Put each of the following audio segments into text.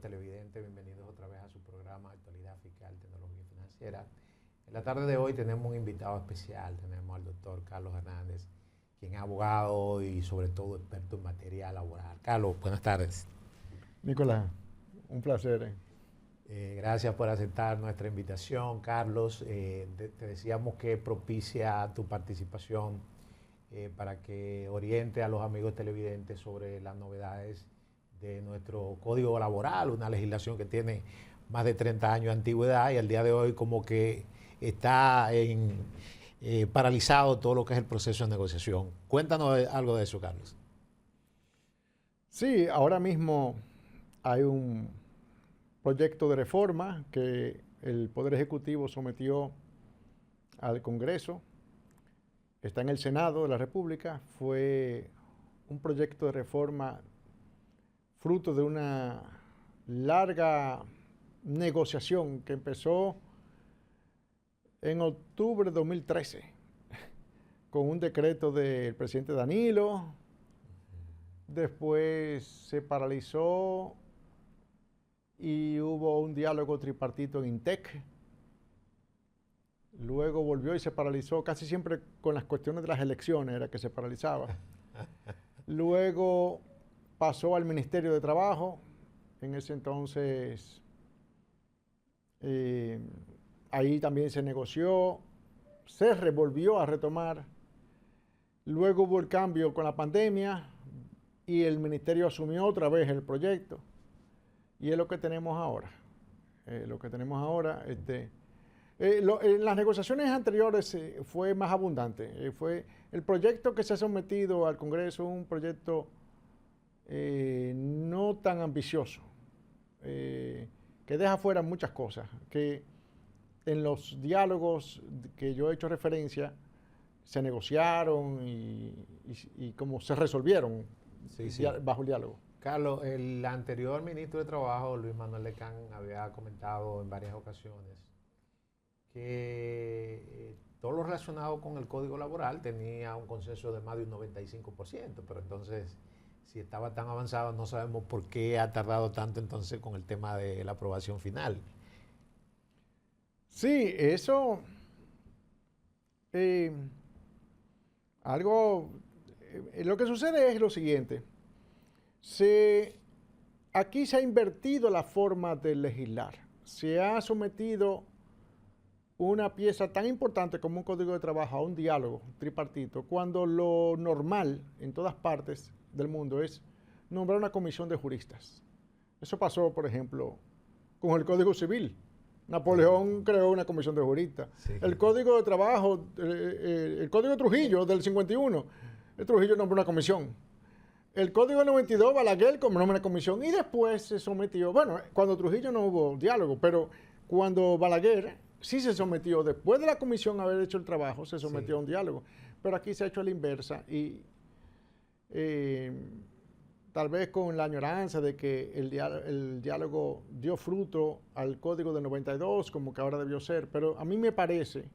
televidentes, bienvenidos otra vez a su programa Actualidad Fiscal, Tecnología y Financiera. En la tarde de hoy tenemos un invitado especial, tenemos al doctor Carlos Hernández, quien es abogado y sobre todo experto en materia laboral. Carlos, buenas tardes. Nicolás, un placer. Gracias por aceptar nuestra invitación, Carlos. Te decíamos que propicia tu participación para que oriente a los amigos televidentes sobre las novedades de nuestro Código Laboral, una legislación que tiene más de 30 años de antigüedad y al día de hoy como que está paralizado todo lo que es el proceso de negociación. Cuéntanos algo de eso, Carlos. Sí, ahora mismo hay un proyecto de reforma que el Poder Ejecutivo sometió al Congreso. Está en el Senado de la República. Fue un proyecto de reforma fruto de una larga negociación que empezó en octubre de 2013 con un decreto del presidente Danilo. Después se paralizó y hubo un diálogo tripartito en INTEC. Luego volvió y se paralizó, casi siempre con las cuestiones de las elecciones era que se paralizaba. Luego pasó al Ministerio de Trabajo. En ese entonces, ahí también se negoció, se volvió a retomar. Luego hubo el cambio con la pandemia y el ministerio asumió otra vez el proyecto. Y es lo que tenemos ahora. En las negociaciones anteriores fue más abundante. Fue el proyecto que se ha sometido al Congreso, un proyecto no tan ambicioso, que deja fuera muchas cosas, que en los diálogos que yo he hecho referencia se negociaron y como se resolvieron bajo el diálogo. Carlos, el anterior ministro de Trabajo, Luis Manuel Lecán, había comentado en varias ocasiones que todo lo relacionado con el Código Laboral tenía un consenso de más de un 95%, pero entonces, si estaba tan avanzado, no sabemos por qué ha tardado tanto entonces con el tema de la aprobación final. Sí, eso, lo que sucede es lo siguiente. Aquí se ha invertido la forma de legislar. Se ha sometido una pieza tan importante como un código de trabajo a un diálogo tripartito, cuando lo normal en todas partes del mundo es nombrar una comisión de juristas. Eso pasó, por ejemplo, con el Código Civil. Napoleón creó una comisión de juristas. Sí. El Código de Trabajo, el Código Trujillo del 51, el Trujillo nombró una comisión. El Código 92, Balaguer nombró una comisión y después se sometió, bueno, cuando Trujillo no hubo diálogo, pero cuando Balaguer sí se sometió, después de la comisión haber hecho el trabajo, se sometió a un diálogo. Pero aquí se ha hecho a la inversa y tal vez con la añoranza de que el diálogo dio fruto al Código de 92, como que ahora debió ser, pero a mí me parece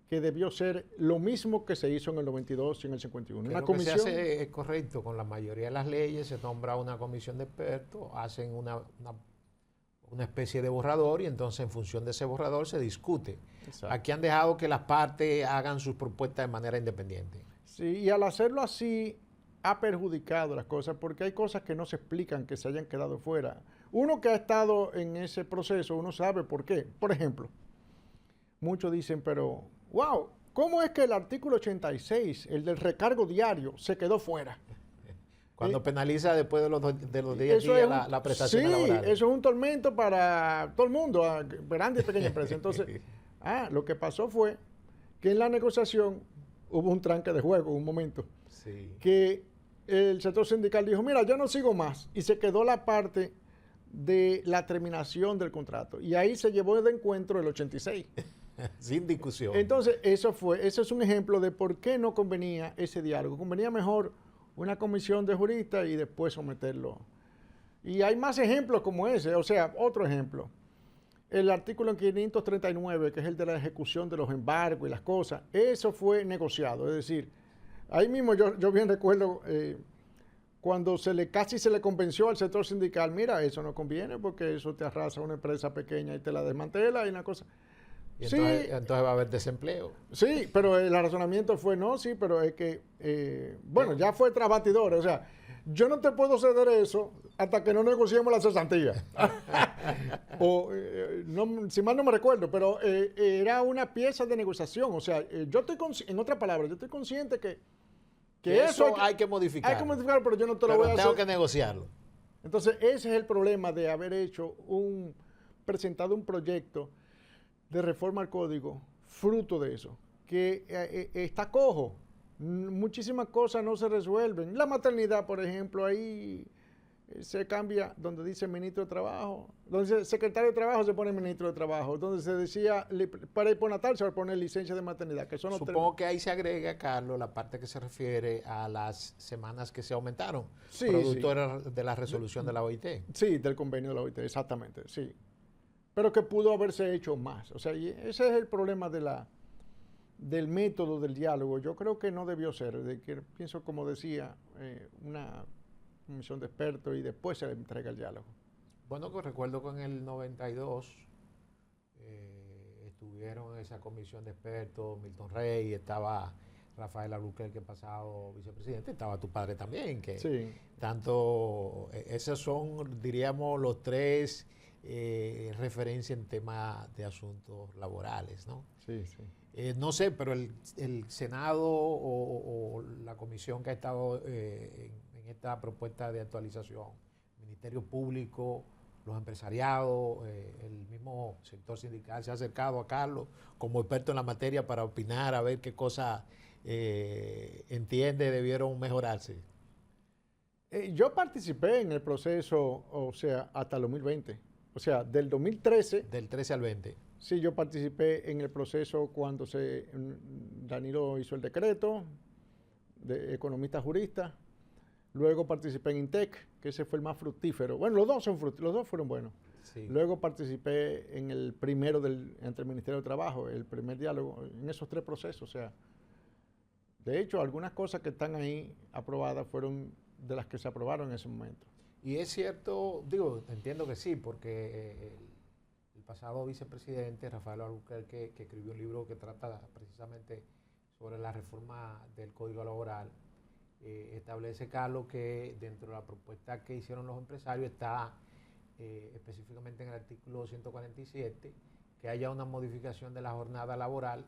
que debió ser lo mismo que se hizo en el 92 y en el 51. Una comisión. Lo que se hace es correcto, con la mayoría de las leyes se nombra una comisión de expertos, hacen una especie de borrador y entonces en función de ese borrador se discute. Exacto. Aquí han dejado que las partes hagan sus propuestas de manera independiente. Sí, y al hacerlo así ha perjudicado las cosas porque hay cosas que no se explican, que se hayan quedado fuera. Uno que ha estado en ese proceso, uno sabe por qué. Por ejemplo, muchos dicen, pero, wow, ¿cómo es que el artículo 86, el del recargo diario, se quedó fuera? Cuando penaliza después de los 10 días la prestación laboral. Sí, eso es un tormento para todo el mundo, a grandes y pequeñas empresas. Entonces, lo que pasó fue que en la negociación hubo un tranque de juego, un momento, que el sector sindical dijo, mira, yo no sigo más, y se quedó la parte de la terminación del contrato. Y ahí se llevó de encuentro el 86. Sin discusión. Entonces, eso es un ejemplo de por qué no convenía ese diálogo. Convenía mejor una comisión de juristas y después someterlo. Y hay más ejemplos como ese. O sea, otro ejemplo. El artículo 539, que es el de la ejecución de los embargos y las cosas, eso fue negociado. Es decir, ahí mismo yo bien recuerdo cuando casi se le convenció al sector sindical, mira, eso no conviene porque eso te arrasa a una empresa pequeña y te la desmantela y una cosa. Y entonces va a haber desempleo. Sí, pero el razonamiento fue, no, sí, pero es que, bueno, ya fue tras bastidores, o sea, yo no te puedo ceder eso hasta que no negociemos la cesantía. O, no, si mal no me recuerdo, pero era una pieza de negociación, o sea, yo estoy, en otras palabras, yo estoy consciente que eso hay que modificar. Hay que modificar, pero yo no te lo voy a hacer. Tengo que negociarlo. Entonces, ese es el problema de haber presentado un proyecto de reforma al código, fruto de eso, que está cojo. Muchísimas cosas no se resuelven. La maternidad, por ejemplo, ahí se cambia donde dice ministro de Trabajo, donde dice secretario de Trabajo se pone ministro de Trabajo, donde se decía para ir por natal se va a poner licencia de maternidad. Que eso no Supongo que ahí se agrega, Carlos, la parte que se refiere a las semanas que se aumentaron, sí, producto de la resolución de la OIT. Sí, del convenio de la OIT, exactamente, sí. Pero que pudo haberse hecho más. O sea, y ese es el problema del método del diálogo. Yo creo que no debió ser, pienso, como decía, una comisión de expertos y después se le entrega el diálogo. Bueno, que recuerdo que en el 92 estuvieron en esa comisión de expertos Milton Rey, estaba Rafael Albuquerque, pasado vicepresidente, estaba tu padre también, que sí. Tanto, esos son, diríamos, los tres referencias en temas de asuntos laborales, ¿no? Sí, sí. No sé, pero el Senado o la comisión que ha estado en esta propuesta de actualización, Ministerio Público, los empresariados, el mismo sector sindical se ha acercado a Carlos como experto en la materia para opinar, a ver qué cosas entiende debieron mejorarse. Yo participé en el proceso, o sea, hasta el 2020. O sea, del 2013. Del 13 al 20. Sí, yo participé en el proceso cuando Danilo hizo el decreto de economista jurista. Luego participé en INTEC, que ese fue el más fructífero. Bueno, los dos fueron buenos. Sí. Luego participé en el primero entre el Ministerio de Trabajo, el primer diálogo, en esos tres procesos. O sea, de hecho, algunas cosas que están ahí aprobadas fueron de las que se aprobaron en ese momento. Y es cierto, digo, entiendo que sí, porque el pasado vicepresidente, Rafael Albuquerque, que escribió un libro que trata precisamente sobre la reforma del Código Laboral, establece, Carlos, que dentro de la propuesta que hicieron los empresarios está específicamente en el artículo 147, que haya una modificación de la jornada laboral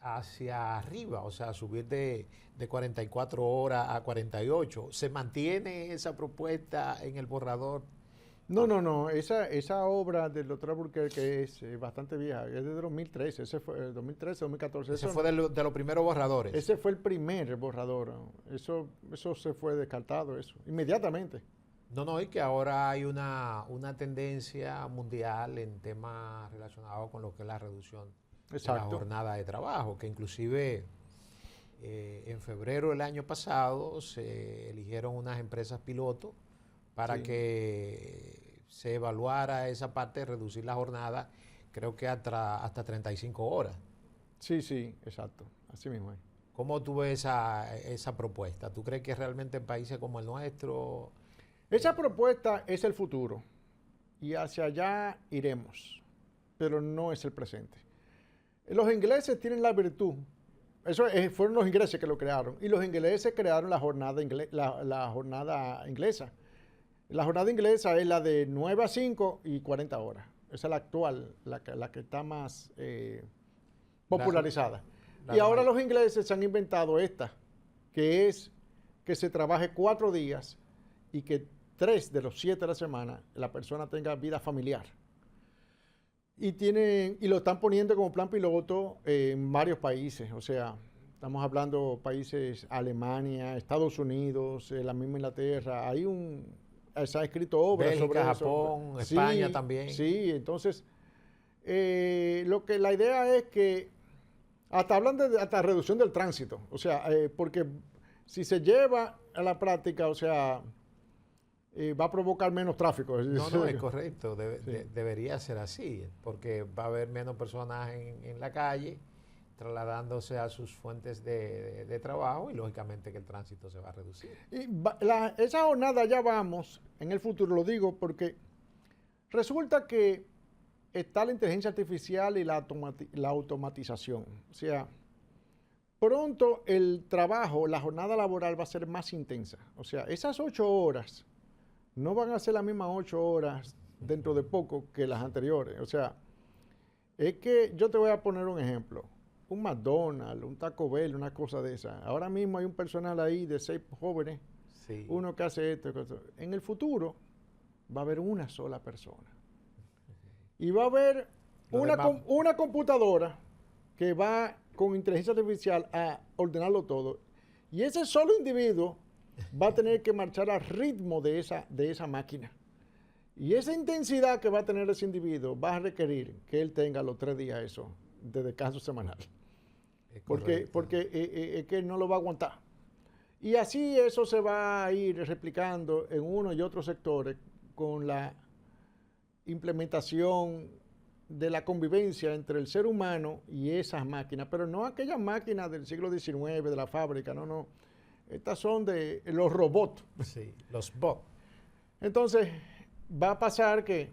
hacia arriba, o sea, subir de 44 horas a 48. ¿Se mantiene esa propuesta en el borrador? No. Esa obra del doctor Albuquerque es bastante vieja, es de 2013, ese fue 2013, 2014. Ese fue de los primeros borradores. Ese fue el primer borrador. Eso se fue descartado, eso, inmediatamente. No, y que ahora hay una tendencia mundial en temas relacionados con lo que es la reducción de la jornada de trabajo, que inclusive en febrero del año pasado se eligieron unas empresas piloto para que se evaluara esa parte de reducir la jornada, creo que hasta 35 horas. Sí, exacto, así mismo es. ¿Cómo tú ves esa propuesta? ¿Tú crees que realmente en países como el nuestro? Esa propuesta es el futuro y hacia allá iremos, pero no es el presente. Los ingleses tienen la virtud, fueron los ingleses que lo crearon, y los ingleses crearon la jornada inglesa. La jornada inglesa es la de 9 a 5 y 40 horas. Esa es la actual, la que está más popularizada. Y ahora los ingleses se han inventado esta, que es que se trabaje 4 días y que 3 de los 7 de la semana la persona tenga vida familiar. Y lo están poniendo como plan piloto en varios países. O sea, estamos hablando países, Alemania, Estados Unidos, la misma Inglaterra. Se ha escrito obras sobre eso. Japón, España también. Sí, entonces, la idea es que hasta hablan de reducción del tránsito. O sea, porque si se lleva a la práctica, o sea, va a provocar menos tráfico. No, es correcto, debería ser así, porque va a haber menos personas en la calle, trasladándose a sus fuentes de trabajo y lógicamente que el tránsito se va a reducir. Y esa jornada ya vamos, en el futuro lo digo porque resulta que está la inteligencia artificial y la automatización. O sea, pronto el trabajo, la jornada laboral va a ser más intensa. O sea, esas 8 horas no van a ser las mismas 8 horas dentro de poco que las anteriores. O sea, es que yo te voy a poner un ejemplo. Un McDonald's, un Taco Bell, una cosa de esa. Ahora mismo hay un personal ahí de 6 jóvenes, sí, uno que hace esto. En el futuro va a haber una sola persona. Y va a haber una computadora que va con inteligencia artificial a ordenarlo todo. Y ese solo individuo va a tener que marchar al ritmo de esa máquina. Y esa intensidad que va a tener ese individuo va a requerir que él tenga los 3 días eso de descanso semanal. Porque es que él no lo va a aguantar. Y así eso se va a ir replicando en uno y otros sectores con la implementación de la convivencia entre el ser humano y esas máquinas, pero no aquellas máquinas del siglo XIX, de la fábrica, no. Estas son de los robots. Sí, los bots. Entonces, va a pasar que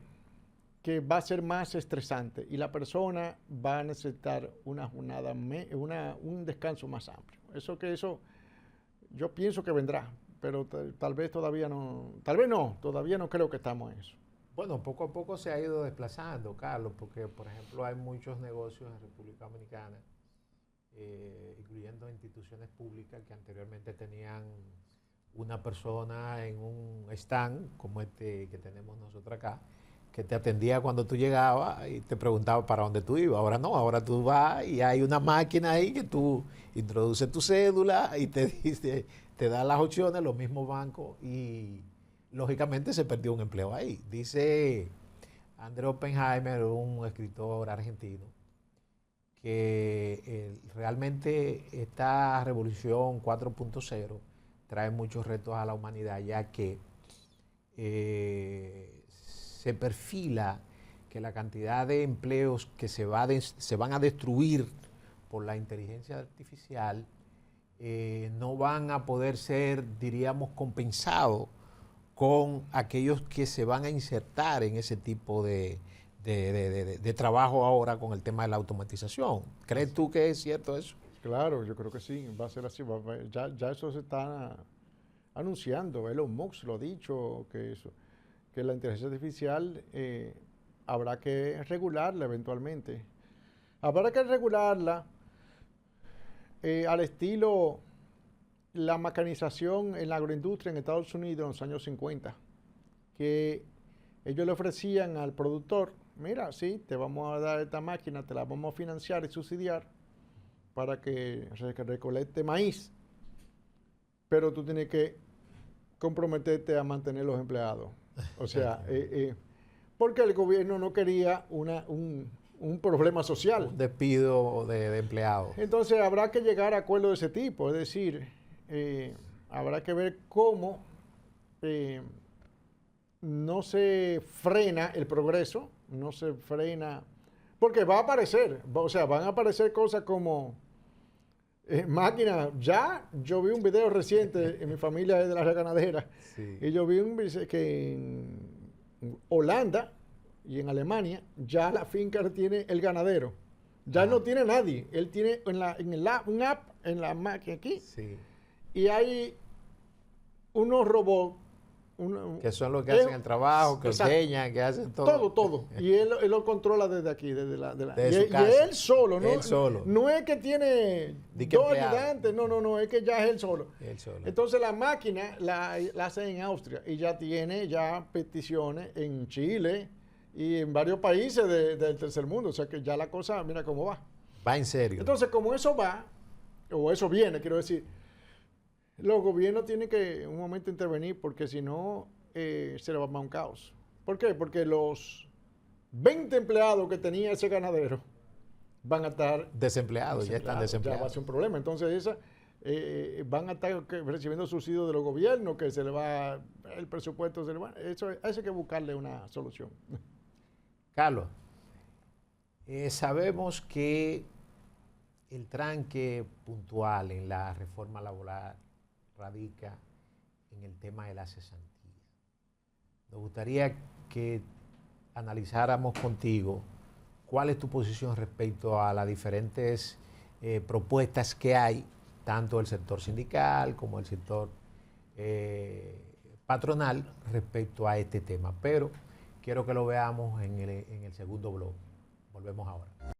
va a ser más estresante y la persona va a necesitar una jornada, un descanso más amplio. Eso yo pienso que vendrá, pero tal vez todavía no, todavía no creo que estamos en eso. Bueno, poco a poco se ha ido desplazando, Carlos, porque, por ejemplo, hay muchos negocios en República Dominicana, incluyendo instituciones públicas que anteriormente tenían una persona en un stand, como este que tenemos nosotros acá, que te atendía cuando tú llegabas y te preguntaba para dónde tú ibas. Ahora no, ahora tú vas y hay una máquina ahí que tú introduces tu cédula y te dice, te da las opciones, los mismos bancos, y lógicamente se perdió un empleo ahí. Dice André Oppenheimer, un escritor argentino, que realmente esta revolución 4.0 trae muchos retos a la humanidad, ya que se perfila que la cantidad de empleos que se van a destruir por la inteligencia artificial no van a poder ser, diríamos, compensados con aquellos que se van a insertar en ese tipo de trabajo ahora con el tema de la automatización. ¿Crees tú que es cierto eso? Claro, yo creo que sí, va a ser así. Ya eso se está anunciando. Elon Musk lo ha dicho, que la inteligencia artificial habrá que regularla eventualmente. Habrá que regularla al estilo la mecanización en la agroindustria en Estados Unidos en los años 50, que ellos le ofrecían al productor, mira, sí, te vamos a dar esta máquina, te la vamos a financiar y subsidiar para que recolecte maíz, pero tú tienes que comprometerte a mantener los empleados. O sea, porque el gobierno no quería un problema social. Un despido de empleados. Entonces habrá que llegar a acuerdos de ese tipo, es decir, habrá que ver cómo no se frena el progreso, no se frena, porque va a aparecer, o sea, van a aparecer cosas como máquinas. Ya yo vi un video reciente, en mi familia es de la área ganadera, sí, y yo vi que en Holanda y en Alemania ya la finca tiene el ganadero. Ya no tiene nadie. Él tiene un app en la máquina aquí. Sí. Y hay unos robots. Que son los que hacen el trabajo, que ordeñan, que hacen todo. Todo. Y él lo controla desde aquí, desde su casa. Y él solo, ¿no? Él solo. No es que tiene dos ayudantes, no, es que ya es él solo. Entonces la máquina la hace en Austria y ya tiene peticiones en Chile y en varios países del tercer mundo. O sea que ya la cosa, mira cómo va. Va en serio. Entonces, como eso va, o eso viene, quiero decir, los gobiernos tienen que en un momento intervenir porque si no se le va a un caos. ¿Por qué? Porque los 20 empleados que tenía ese ganadero van a estar desempleados, ya están desempleados. Ya va a ser un problema. Entonces van a estar recibiendo subsidios de los gobiernos, que se le va, el presupuesto se le va. Eso hay que buscarle una solución. Carlos, sabemos que el tranque puntual en la reforma laboral radica en el tema de la cesantía. Nos gustaría que analizáramos contigo cuál es tu posición respecto a las diferentes propuestas que hay, tanto del sector sindical como del sector patronal, respecto a este tema. Pero quiero que lo veamos en el segundo bloque. Volvemos ahora.